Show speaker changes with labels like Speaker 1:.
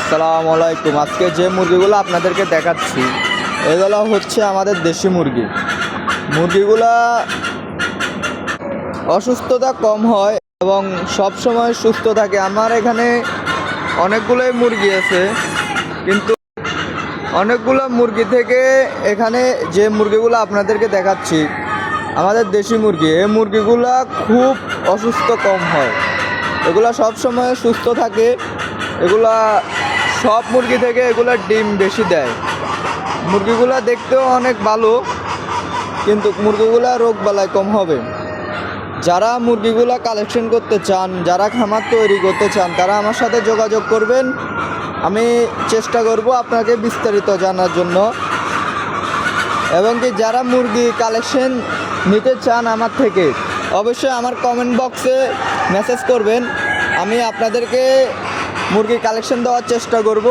Speaker 1: আসসালামু আলাইকুম। আজকে যে মুরগিগুলো আপনাদেরকে দেখাচ্ছি এগুলো হচ্ছে আমাদের দেশি মুরগি। মুরগিগুলা অসুস্থতা কম হয় এবং সব সময় সুস্থ থাকে। আমার এখানে অনেকগুলোই মুরগি আছে, কিন্তু অনেকগুলো মুরগি থেকে এখানে যে মুরগিগুলো আপনাদেরকে দেখাচ্ছি আমাদের দেশি মুরগি, এই মুরগিগুলা খুব অসুস্থ কম হয়। এগুলা সব সময় সুস্থ থাকে। এগুলা সব মুরগি থেকে এগুলা ডিম বেশি দেয়। মুরগিগুলা দেখতেও অনেক ভালো, কিন্তু মুরগিগুলা রোগ বালাই কম হবে। যারা মুরগিগুলা কালেকশন করতে চান, যারা খামার তৈরি করতে চান, তারা আমার সাথে যোগাযোগ করবেন। আমি চেষ্টা করব আপনাকে বিস্তারিত জানার জন্য। এবং কি যারা মুরগি কালেকশন নিতে চান আমার থেকে, অবশ্যই আমার কমেন্ট বক্সে মেসেজ করবেন। আমি আপনাদেরকে মুরগি কালেকশন দেওয়ার চেষ্টা করব।